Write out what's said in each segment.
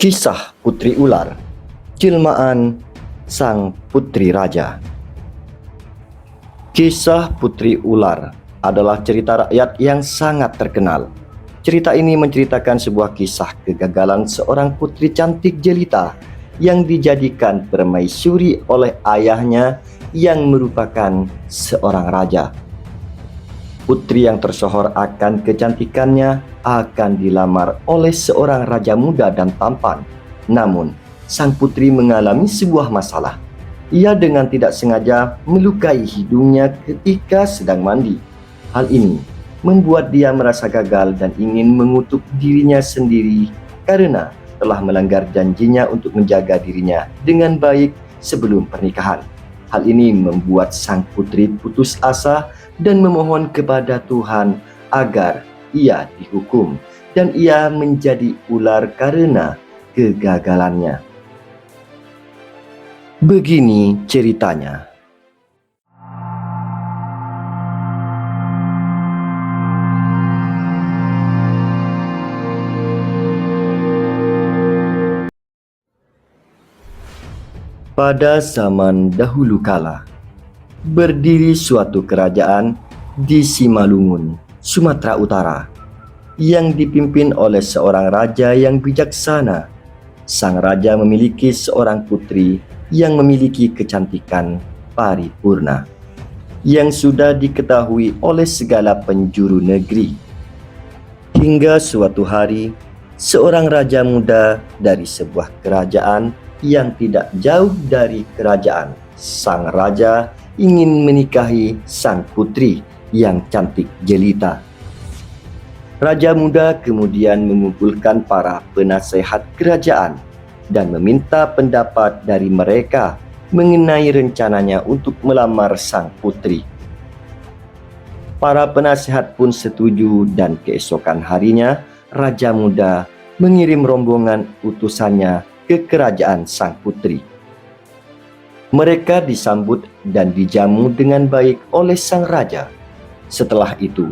Kisah Putri Ular, Jelmaan Sang Putri Raja. Kisah Putri Ular adalah cerita rakyat yang sangat terkenal. Cerita ini menceritakan sebuah kisah kegagalan seorang putri cantik jelita yang dijadikan permaisuri oleh ayahnya yang merupakan seorang raja. Putri yang tersohor akan kecantikannya akan dilamar oleh seorang raja muda dan tampan. Namun, sang putri mengalami sebuah masalah. Ia dengan tidak sengaja melukai hidungnya ketika sedang mandi. Hal ini membuat dia merasa gagal dan ingin mengutuk dirinya sendiri karena telah melanggar janjinya untuk menjaga dirinya dengan baik sebelum pernikahan. Hal ini membuat sang putri putus asa dan memohon kepada Tuhan agar ia dihukum dan ia menjadi ular karena kegagalannya. Begini ceritanya. Pada zaman dahulu kala, berdiri suatu kerajaan di Simalungun, Sumatera Utara, yang dipimpin oleh seorang raja yang bijaksana. Sang raja memiliki seorang putri yang memiliki kecantikan paripurna, yang sudah diketahui oleh segala penjuru negeri. Hingga suatu hari, seorang raja muda dari sebuah kerajaan yang tidak jauh dari kerajaan sang raja ingin menikahi sang putri yang cantik jelita. Raja muda kemudian mengumpulkan para penasehat kerajaan dan meminta pendapat dari mereka mengenai rencananya untuk melamar sang putri. Para penasehat pun setuju dan keesokan harinya raja muda mengirim rombongan utusannya ke kerajaan sang putri. Mereka disambut dan dijamu dengan baik oleh sang raja. Setelah itu,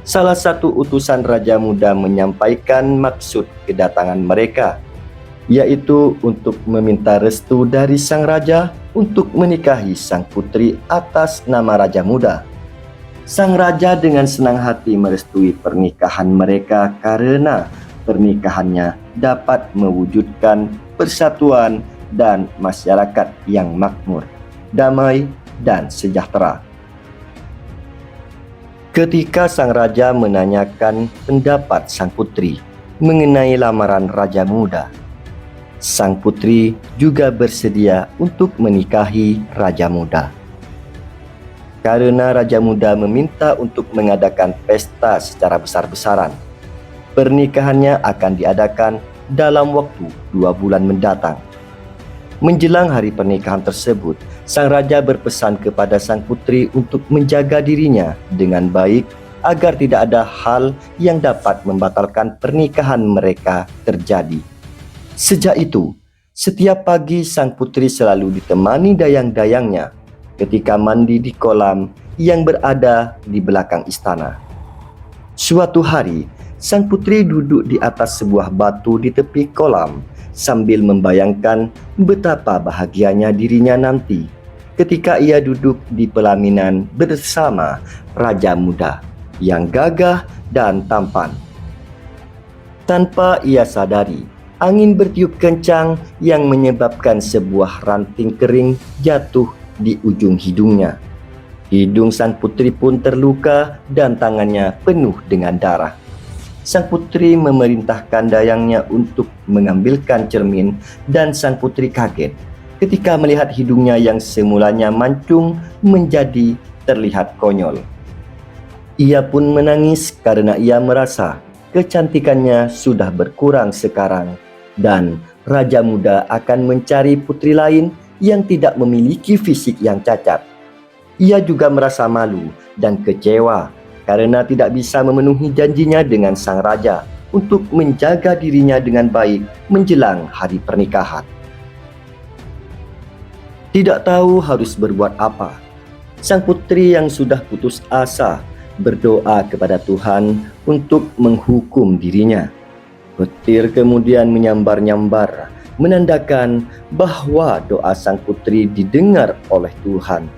salah satu utusan raja muda menyampaikan maksud kedatangan mereka, yaitu untuk meminta restu dari sang raja untuk menikahi sang putri atas nama raja muda. Sang raja dengan senang hati merestui pernikahan mereka karena pernikahannya dapat mewujudkan persatuan dan masyarakat yang makmur, damai, dan sejahtera. Ketika sang raja menanyakan pendapat sang putri mengenai lamaran raja muda, sang putri juga bersedia untuk menikahi raja muda. Karena raja muda meminta untuk mengadakan pesta secara besar-besaran, pernikahannya akan diadakan dalam waktu 2 bulan mendatang. Menjelang hari pernikahan tersebut, sang raja berpesan kepada sang putri untuk menjaga dirinya dengan baik agar tidak ada hal yang dapat membatalkan pernikahan mereka terjadi. Sejak itu, setiap pagi sang putri selalu ditemani dayang-dayangnya ketika mandi di kolam yang berada di belakang istana. Suatu hari, sang putri duduk di atas sebuah batu di tepi kolam sambil membayangkan betapa bahagianya dirinya nanti ketika ia duduk di pelaminan bersama raja muda yang gagah dan tampan. Tanpa ia sadari, angin bertiup kencang yang menyebabkan sebuah ranting kering jatuh di ujung hidungnya. Hidung sang putri pun terluka dan tangannya penuh dengan darah. Sang putri memerintahkan dayangnya untuk mengambilkan cermin dan sang putri kaget ketika melihat hidungnya yang semulanya mancung menjadi terlihat konyol. Ia pun menangis karena ia merasa kecantikannya sudah berkurang sekarang dan raja muda akan mencari putri lain yang tidak memiliki fisik yang cacat. Ia juga merasa malu dan kecewa karena tidak bisa memenuhi janjinya dengan sang raja untuk menjaga dirinya dengan baik menjelang hari pernikahan. Tidak tahu harus berbuat apa, sang putri yang sudah putus asa berdoa kepada Tuhan untuk menghukum dirinya. Petir kemudian menyambar-nyambar, menandakan bahwa doa sang putri didengar oleh Tuhan.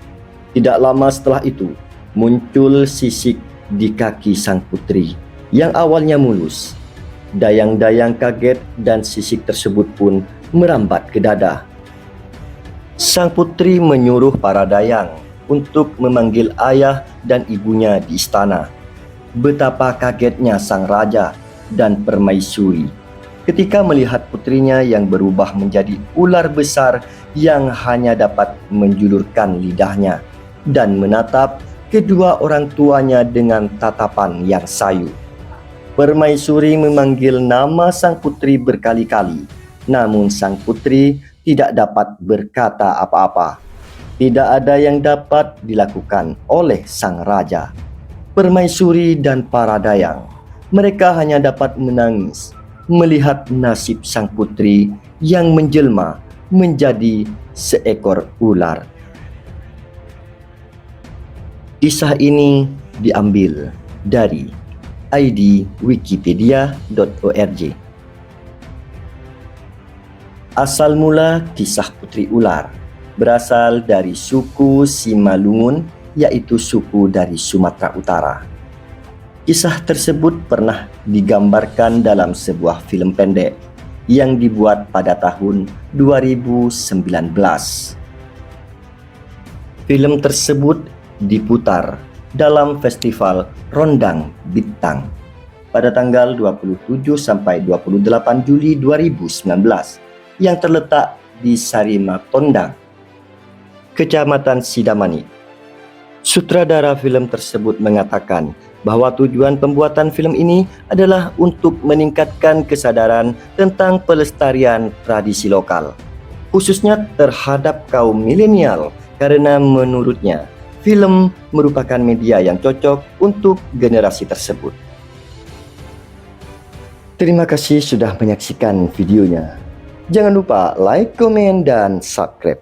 Tidak lama setelah itu, muncul sisik di kaki sang putri yang awalnya mulus. Dayang-dayang kaget dan sisik tersebut pun merambat ke dada. Sang putri menyuruh para dayang untuk memanggil ayah dan ibunya di istana. Betapa kagetnya sang raja dan permaisuri ketika melihat putrinya yang berubah menjadi ular besar yang hanya dapat menjulurkan lidahnya dan menatap kedua orang tuanya dengan tatapan yang sayu. Permaisuri memanggil nama sang putri berkali-kali, namun sang putri tidak dapat berkata apa-apa. Tidak ada yang dapat dilakukan oleh sang raja, permaisuri dan para dayang. Mereka hanya dapat menangis melihat nasib sang putri yang menjelma menjadi seekor ular. Kisah ini diambil dari idwikipedia.org. Asal mula kisah putri ular berasal dari suku Simalungun, yaitu suku dari Sumatera Utara. Kisah tersebut pernah digambarkan dalam sebuah film pendek yang dibuat pada tahun 2019. Film tersebut diputar dalam Festival Rondang Bintang pada tanggal 27 sampai 28 Juli 2019 yang terletak di Sarima Tondang, Kecamatan Sidamani. Sutradara film tersebut mengatakan bahwa tujuan pembuatan film ini adalah untuk meningkatkan kesadaran tentang pelestarian tradisi lokal, khususnya terhadap kaum milenial, karena menurutnya film merupakan media yang cocok untuk generasi tersebut. Terima kasih sudah menyaksikan videonya. Jangan lupa like, komen, dan subscribe.